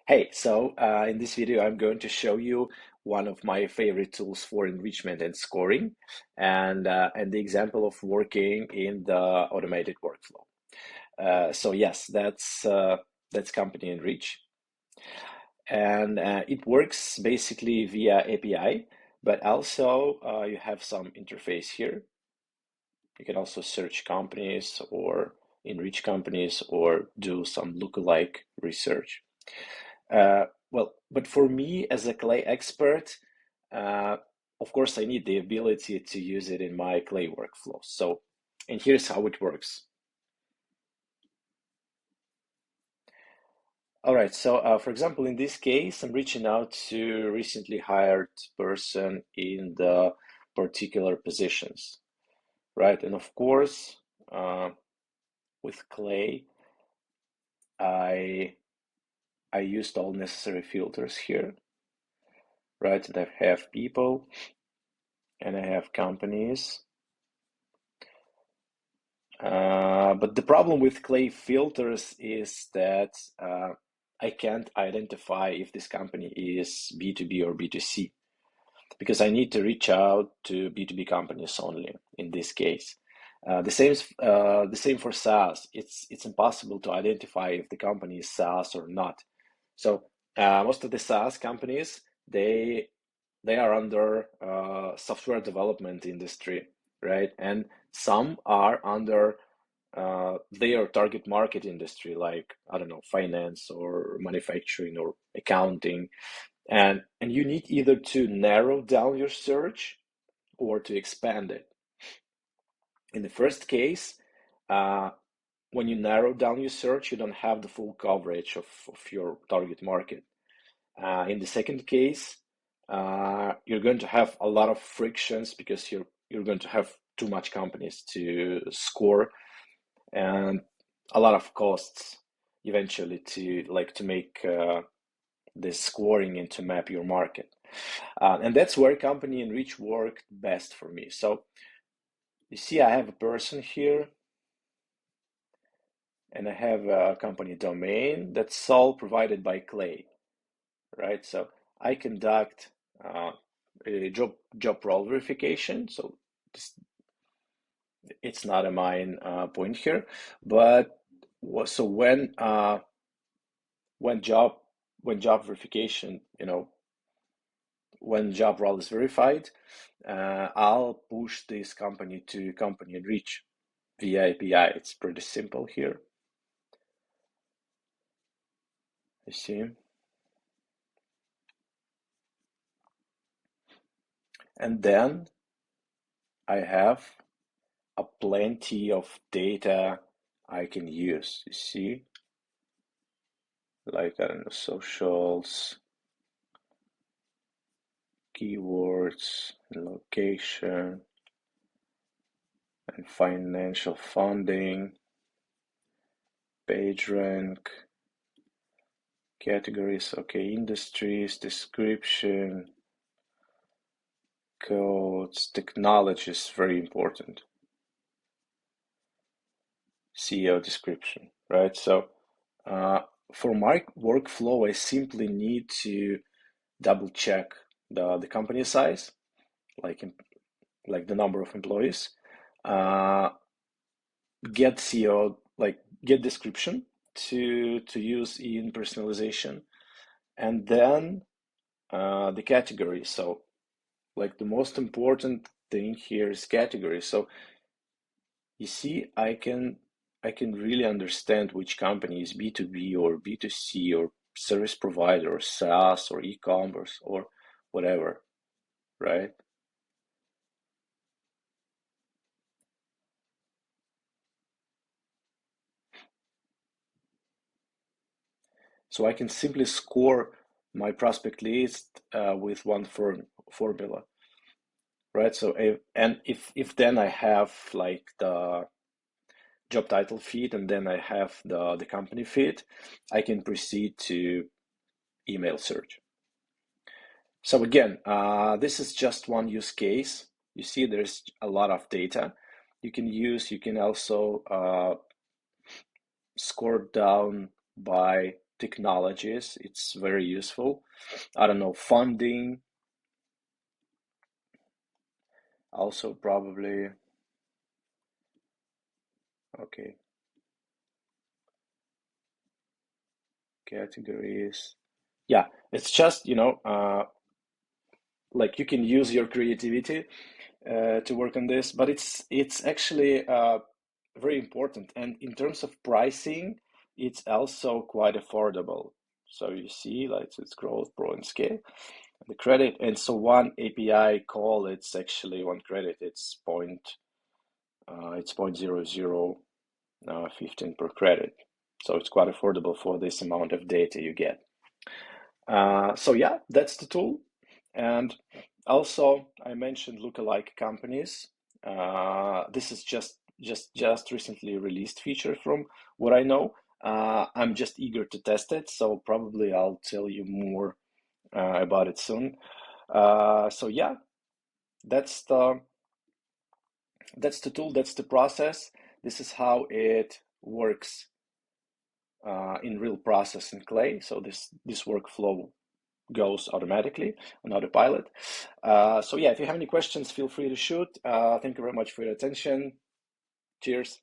Hey, so in this video, I'm going to show you one of my favorite tools for enrichment and scoring, and the example of working in the automated workflow. So yes, that's CompanyEnrich, and it works basically via API, but also you have some interface here. You can also search companies or enrich companies or do some lookalike research. But for me as a Clay expert, uh, of course, I need the ability to use it in my Clay workflow. So, and here's how it works. All right, so for example, in this case, I'm reaching out to recently hired person in the particular positions, right? And of course, uh, with Clay, I I used all necessary filters here, right? And I have people and I have companies. But the problem with Clay filters is that I can't identify if this company is B2B or B2C because I need to reach out to B2B companies only in this case. The same for SaaS. It's impossible to identify if the company is SaaS or not. So most of the SaaS companies they are under software development industry, right? And some are under their target market industry, like I don't know, finance or manufacturing or accounting, and you need either to narrow down your search or to expand it. In the first case, uh, when you narrow down your search, you don't have the full coverage of your target market. In the second case, you're going to have a lot of frictions because you're going to have too much companies to score and a lot of costs eventually to make this scoring and to map your market. And that's where CompanyEnrich worked best for me. So you see, I have a person here and I have a company domain that's all provided by Clay, right? So I conduct a job role verification. So this, it's not a main point here, but so when job when job verification, when job role is verified, I'll push this company to CompanyEnrich via API. It's pretty simple here. You see, and then I have a plenty of data I can use. You see, like I don't know, socials, keywords, and location, and financial funding, page rank, categories, okay, industries, description, codes, technology is very important. CEO description, right? So for my workflow, I simply need to double check the company size, like the number of employees, uh, get CEO, like get description to use in personalization, and then the category. So like the most important thing here is category. So you see, I can really understand which company is B2B or B2C or service provider or SaaS or e-commerce or whatever, right? So I can simply score my prospect list with one formula, right? So if then I have like the job title feed and then I have the company feed, I can proceed to email search. So again, this is just one use case. You see, there's a lot of data you can use. You can also score down by technologies. It's very useful. I don't know, funding, also probably, okay, categories. Yeah, it's just, like you can use your creativity to work on this, but it's actually very important. And in terms of pricing, it's also quite affordable. So you see, like it's growth, pro, and scale. The credit, and so one API call, it's actually one credit. It's point zero zero 15 per credit. So it's quite affordable for this amount of data you get. So yeah, that's the tool. And also, I mentioned lookalike companies. This is just recently released feature from what I know. I'm just eager to test it, so probably I'll tell you more about it soon. So yeah, that's the tool, that's the process. This is how it works in real process in Clay. So this workflow goes automatically on autopilot. So yeah, if you have any questions, feel free to shoot. Thank you very much for your attention. Cheers.